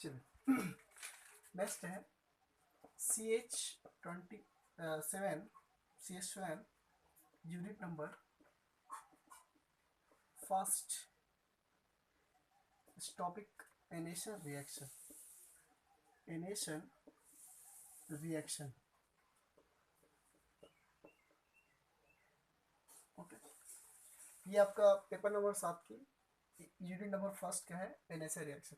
चलिए नेक्स्ट है CH27 unit number first topic anation reaction okay. ये आपका पेपर नंबर 7 की यूनिट नंबर फर्स्ट का है एनएसए रिएक्शन।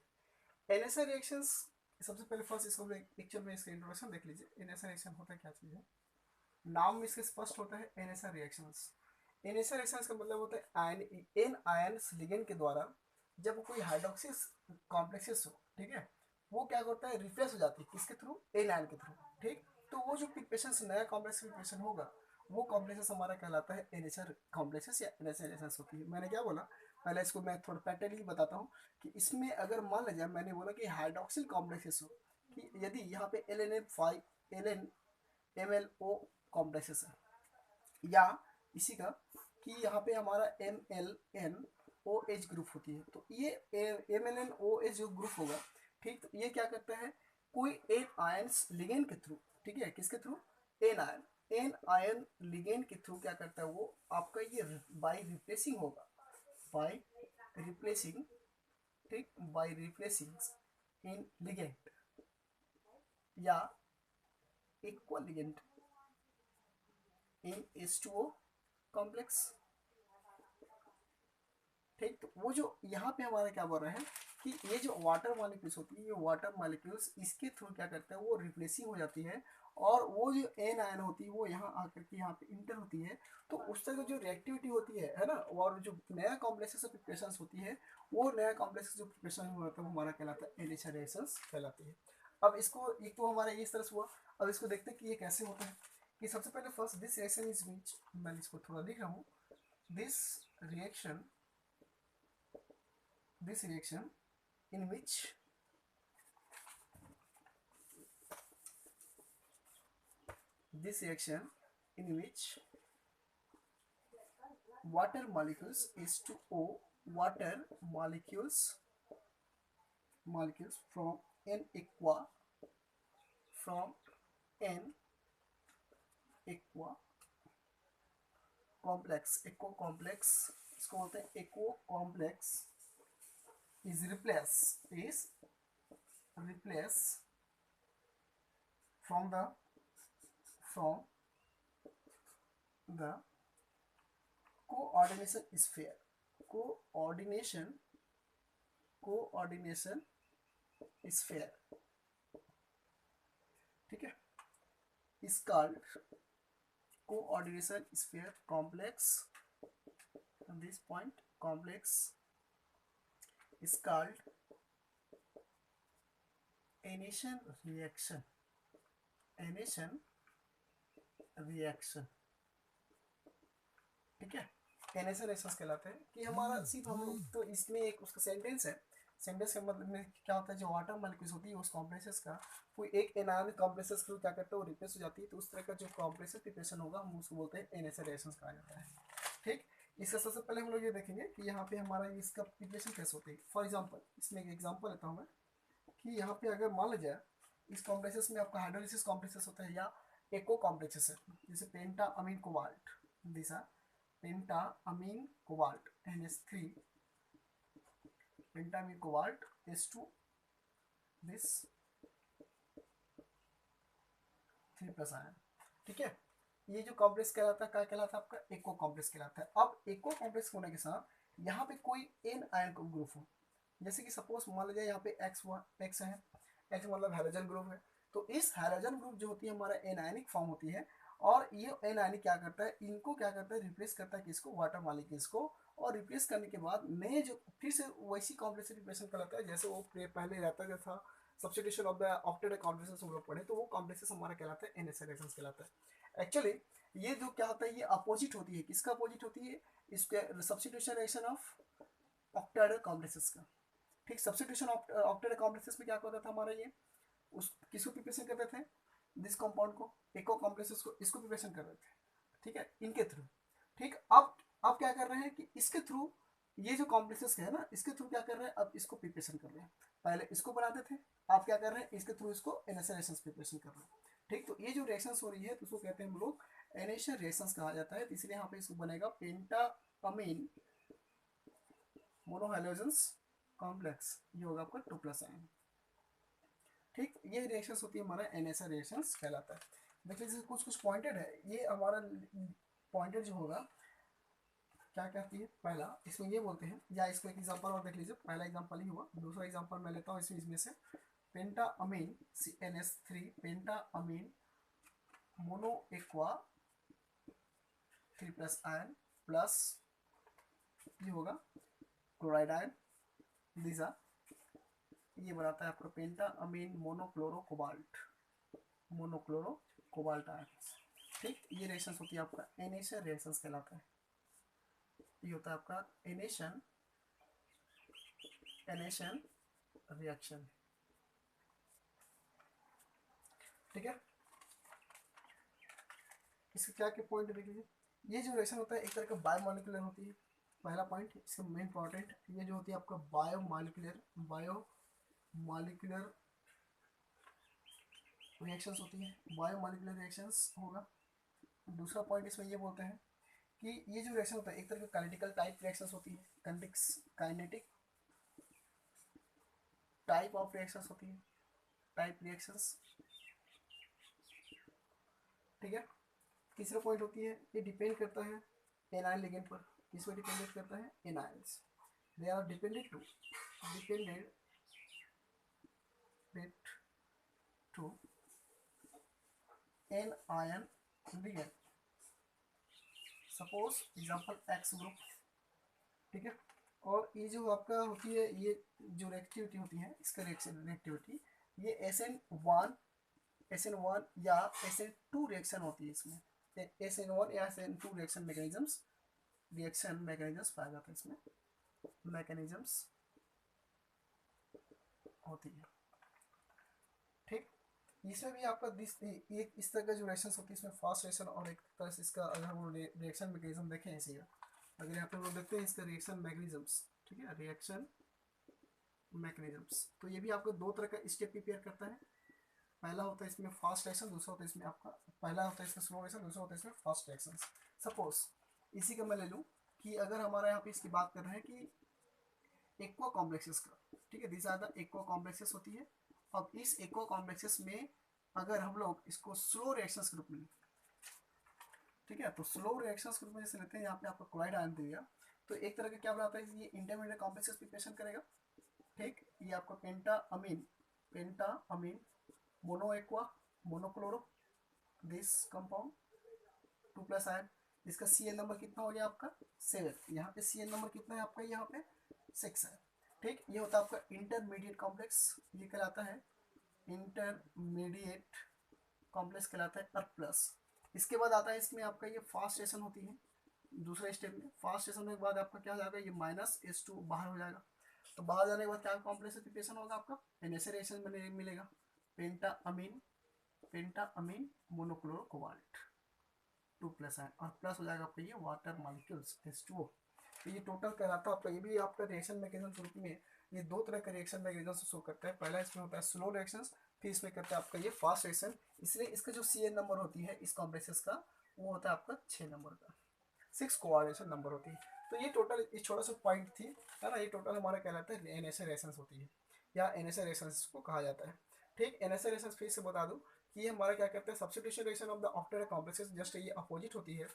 एनएसए रिएक्शंस सबसे पहले फर्स्ट इसको पिक्चर में इसका इंट्रोडक्शन देख लीजिए। एनएसए रिएक्शन होता क्या चीज़ है, नाम में इसके स्पष्ट होता है एनएसए रिएक्शंस। एनएसए रिएक्शंस का मतलब होता है आयन एन आयन्स लिगेंड के द्वारा जब कोई हाइड्रोक्सिस कॉम्प्लेक्सेस हो, ठीक है, वो क्या करता है रिप्लेस हो जाती है किसके थ्रू, एन आयन के थ्रू, ठीक। तो वो जो प्रिपरेशन नया कॉम्प्लेक्स प्रिपरेशन होगा वो कॉम्प्लेक्सेस हमारा कहलाता है एनएचआर कॉम्प्लेक्सेस या एनएचआर रिएक्शंस होती है। मैंने क्या बोला, पहले इसको मैं थोड़ा पैटर्न बताता हूँ कि इसमें अगर मान लिया मैंने बोला कि हाइड्रोक्सिल कॉम्प्लेक्सेस हो, कि यदि यहाँ पे L N five L N M L O complexes है, या इसी का कि यहाँ पे हमारा M L N O H group होती है, तो ये M L N O H जो ग्रुप होगा, ठीक, तो ये क्या करता है कोई एन आयन्स लिगेंड के थ्रू, ठीक है, किसके थ्रू, एन आयन लिगेंड के थ्रू क्या करता है वो आपका ये बाय रिप्लेसिंग होगा, बाय रिप्लेसिंग, ठीक, बाय रिप्लेसिंग इन लिगेंड या इक्वल लिगेंड इन H2O कॉम्प्लेक्स, ठीक। तो वो जो यहाँ पे हमारा क्या बोल रहा है कि ये जो वाटर मॉलिक्यूल्स होती है, ये वाटर मॉलिक्यूल्स इसके थ्रू क्या करता है वो रिप्लेसिंग हो जाती है, और वो जो एन आयन होती है वो यहाँ आकर के यहाँ पे इंटर होती है, तो उस तरह जो रिएक्टिविटी होती है ना, और जो नया कॉम्प्लेक्सेस प्रिपरेशन होती है, वो नया कॉम्प्लेक्स जो प्रिपरेशन होता है वो हमारा कहलाता है एनएचआर रिएक्शंस कहलाती है। अब इसको एक तो हमारा इस तरह से हुआ, अब इसको देखते हैं कि ये कैसे होता है। कि सबसे पहले first this reaction is which, मैं इसको थोड़ा लिख रहा हूँ, this reaction this reaction in which water molecules H2O water molecules from an aqua complex इसको बोलते हैं aqua complex is replaced from the coordination sphere, coordination sphere, ठीक है, is called coordination sphere complex, and this point complex is called anation reaction, ठीक है। एनेशन reactions कहलाते हैं कि हमारा सिर्फ हम लोग तो इसमें एक उसका सेंटेंस है, सेंटेंस के मतलब में क्या होता है, जो वाटर मॉलिक्यूल्स होती है उस कॉम्प्लेक्सेस का कोई एक एनायन कॉम्प्लेक्सेस को क्या करता है वो रिप्लेस हो जाती है, तो उस तरह का जो कॉम्प्लेक्सेस प्रिपरेशन होगा हम उसको बोलते हैं एनेशन रिएक्शंस कहा जाता है, ठीक। इसका सबसे पहले हम लोग ये देखेंगे कि यहाँ पे हमारा इसका प्रिपरेशन कैसे होती है। फॉर एग्जाम्पल इसमें एक एग्जाम्पल लेता हूँ मैं कि यहाँ पे अगर मान लिया इस कॉम्प्लेक्सेस में आपका हाइड्रोलिसिस कॉम्प्लेक्सेस होता है या एको कॉम्प्लेक्सेस है, जैसे पेंटा अमीन कोबाल्ट, दिशा penta amine cobalt NH3 penta amine cobalt H2 this 3+ ion, ठीक है। ये जो कॉम्प्लेक्स कहलाता है क्या कहलाता है आपका एको कॉम्प्लेक्स कहलाता है। अब एको कॉम्प्लेक्स होने के साथ यहाँ पे कोई एन आयन का ग्रुप हो, जैसे कि सपोज मान लीजिए यहाँ पे एक्स हुआ, एक्स है, एक्स मतलब हैलोजन ग्रुप है, तो इस हैलोजन ग्रुप जो होती है हमारा एनायनिक फॉर्म होती है, और ये एनायनिक क्या करता है, इनको क्या करता है रिप्लेस करता है किसको, वाटर मॉलिक्यूल्स को, और रिप्लेस करने के बाद नए जो फिर से वैसी कॉम्प्लेक्स रिप्लेसन कहलाता है जैसे वो पहले रहता था, substitution of the octet complexes हम लोग पढ़े, तो वो कॉम्प्लेक्सेस हमारा कहलाता है एनएसए रिएक्शंस कहलाता है। एक्चुअली ये जो क्या होता है ये अपोजिट होती है, किसका अपोजिट होती है, इसके substitution reaction of octet complexes का, ठीक। सब्स्टिट्यूशन ऑक्टेट कॉम्प्लेक्सेस में क्या होता था हमारा ये उस किसको प्रिपरेशन करते थे, दिस कंपाउंड को, एको कॉम्प्लेक्सेस को, इसको प्रिपरेशन कर रहे थे, ठीक है, इनके थ्रू, ठीक। अब क्या कर रहे हैं कि इसके थ्रू ये जो कॉम्प्लेक्सेस है ना, इसके थ्रू क्या कर रहे हैं, अब इसको प्रिपरेशन कर रहे हैं। पहले इसको बनाते थे, आप क्या कर रहे हैं, इसके थ्रू इसको एनएसआर रिएक्शंस प्रिपरेशन कर रहे हैं। ठीक, तो ये जो रिएक्शंस हो रही है तो उसको कहते हैं हम लोग एनेशियल रिएक्शंस कहा जाता है। तो इसलिए यहाँ पे इसको बनेगा पेंटा अमीन मोनोहाइड्रोजन्स कॉम्प्लेक्स, ये होगा आपका 2+ आयन। ठीक, ये रिएक्शंस होती है हमारा एनएसआर रिएक्शंस कहलाता है। देखिए जैसे कुछ कुछ पॉइंटेड है, ये हमारा पॉइंटेड जो होगा क्या कहती है, पहला इसमें ये बोलते हैं, या इसको एक एग्जांपल और देख लीजिए। पहला एग्जांपल ही हुआ, दूसरा एग्जांपल मैं लेता हूँ इसमें से पेंटा अमीन CnS3 पेंटा amine mono aqua 3+ ion plus ये होगा क्लोराइड आयन दीजा, ये बनाता है आपका पेंटा अमीन मोनोक्लोरो कोबाल्ट आयन। ठीक, ये रिएक्शंस होती है आपका एनेशन रिएक्शंस कहलाता है। ये होता है आपका एनेशन रिएक्शन। ठीक है, इसके क्या क्या पॉइंट देख लीजिए। ये जो रिएक्शन होता है एक तरह का बायोमोलिकुलर होती है, पहला पॉइंट इसका मेन इंपॉर्टेंट। ये जो होती है आपका बायोमोलिकुलर रिएक्शंस होती है, बायोमोलिकुलर रिएक्शंस होगा। दूसरा पॉइंट इसमें ये बोलते हैं कि ये जो रिएक्शन होता है एक तरह का काइनेटिकल टाइप रिएक्शंस होती है, काइनेटिक टाइप ऑफ रिएक्शंस होती है, टाइप रिएक्शंस। ठीक है, तीसरा पॉइंट होती है ये डिपेंड करता है एनायन लिगेंड पर। किस पर डिपेंडेंट करता है, anions. They are dependent to anion ligand, suppose example X group. ठीक है, और ये जो आपका होती है, ये जो रिएक्टिविटी होती है, इसका रिएक्टिविटी ये SN1 या SN2 रिएक्शन होती है। इसमें SN1 या SN2 रिएक्शन मैकेनिज्म्स पाया जाता है, इसमें मैकेनिज्म्स होती है। ठीक, इसमें भी आपका एक इस तरह का जो रिएक्शंस होती है, इसमें फास्ट रिएक्शन और एक तरह से इसका अगर हम रिएक्शन मैकेनिज्म देखें ऐसे, अगर यहाँ पे हम लोग देखते हैं इसका रिएक्शन मैकेनिज्म्स। ठीक है, रिएक्शन मैकेनिज्म्स, तो ये भी आपको दो तरह का स्टेप प्रिपेयर करता है। पहला होता है इसमें फास्ट रिएक्शन, दूसरा होता है इसमें आपका, पहला होता है इसमें स्लो रिएक्शन, दूसरा होता है इसमें फास्ट रिएक्शन। सपोज इसी का मैं ले लूँ कि अगर हमारा यहाँ पे इसकी बात कर रहे हैं कि एक्वा कॉम्प्लेक्सेस का। ठीक है, this are the aqua complexes होती है। अब इस एक्वा कॉम्प्लेक्सेस में अगर हम लोग इसको स्लो रिएक्शंस के रूप में, ठीक है, तो स्लो रिएक्शंस के रूप में जैसे लेते हैं, यहाँ पे आपको क्लोराइड आयन दिया, तो एक तरह का क्या बनाता है, ये इंटरमीडिएट कॉम्प्लेक्सेस प्रिपरेशन करेगा। ठीक, ये आपका penta amine mono aqua monochloro this compound 2+ ion. इसका CN नंबर कितना हो गया आपका 7, यहाँ पे CN नंबर कितना है आपका, यहाँ पे 6 है। ठीक, ये होता है आपका इंटरमीडिएट कॉम्प्लेक्स, ये कहलाता है इंटरमीडिएट कॉम्प्लेक्स कहलाता है प्लस। इसके बाद आता है इसमें आपका ये फास्ट रिएक्शन होती है। दूसरे स्टेप में फास्ट रिएक्शन के बाद आपका क्या हो जाएगा, ये -H2 बाहर हो जाएगा। तो बाहर जाने के बाद क्या कॉम्प्लेक्स प्रिपरेशन होगा आपका, एनएसए रिएक्शन में मिलेगा पेंटा अमीन मोनोक्लोरो कोबाल्ट 2+ आयन, और प्लस हो जाएगा आपका ये वाटर मॉलिक्यूल्स H2O। तो ये टोटल कहलाता है आपका, ये भी आपका रिएक्शन मैकेनिज्म के रूप में ये दो तरह का रिएक्शन मैकेनिज्म शो करता है। पहला इसमें होता है स्लो रिएक्शंस, फिर इसमें करता है आपका ये फास्ट रिएक्शन। इसलिए इसका जो CN नंबर होती है इस कॉम्प्लेक्सेस का, वो होता है आपका 6 नंबर का, 6 कोऑर्डिनेशन नंबर होती है। तो ये टोटल इस छोटा सा पॉइंट थी, है ना, ये टोटल हमारा कहलाता है एनएसए रिएक्शंस होती है, या एनएसए रिएक्शंस को कहा जाता है। ठीक, एनएसए रिएक्शंस फिर से बता दूं कि ये हमारा क्या करते हैं, substitution reaction of the octet complexes, just ये अपोजिट होती है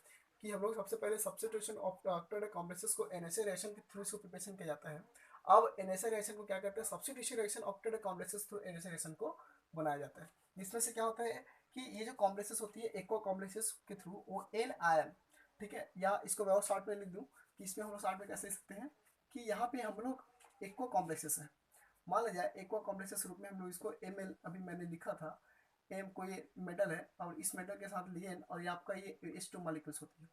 कि हम लोग सबसे पहले सब्स्टिट्यूशन ऑफ ऑक्टेट कॉम्प्लेक्सेस को एनएसए रिएक्शन के थ्रू इसको प्रिपरेशन किया जाता है। अब एनएसए रिएक्शन को क्या करते हैं, substitution reaction octet complexes through NSA reaction को बनाया जाता है। जिसमें से क्या होता है कि ये जो कॉम्प्लेक्सेस होती है एक्वा कॉम्प्लेक्सेस के थ्रू वो एन आयन, ठीक है, या इसको मैं और शॉर्ट में लिख दूं कि इसमें हम लोग शॉर्ट में कैसे लिख सकते हैं कि यहाँ पे हम लोग एक्वा कॉम्प्लेक्सेस है, मान लिया जाए एक्वा कॉम्प्लेक्सेस रूप में हम लोग इसको Ml, अभी मैंने लिखा था M कोई मेटल है और इस मेटल के साथ लिगेंड, और ये आपका ये H2 मॉलिक्यूल्स होती है।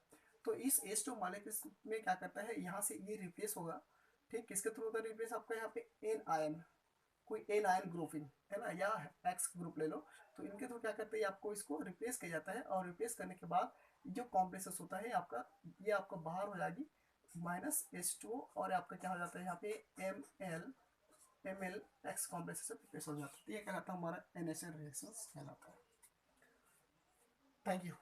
तो इस H2 मॉलिक्यूल्स में क्या करता है, यहाँ से ये रिप्लेस होगा। ठीक, किसके थ्रू होता है रिप्लेस, आपका यहाँ पे एन आयन, कोई एन आयन ग्रुप इन है ना, या एक्स ग्रुप ले लो, तो इनके थ्रू क्या करते हैं, आपको इसको रिप्लेस किया जाता है। और रिप्लेस करने के बाद जो कॉम्प्लेक्सेस होता है आपका, ये आपका बाहर हो जाएगी माइनस H2O और आपका क्या हो जाता है यहाँ पे ML एक्स कॉम्प्लेक्स से रिप्लेस हो जाता है। ये कहलाता है हमारा NaCl रिएक्शन कहलाता है। Thank you.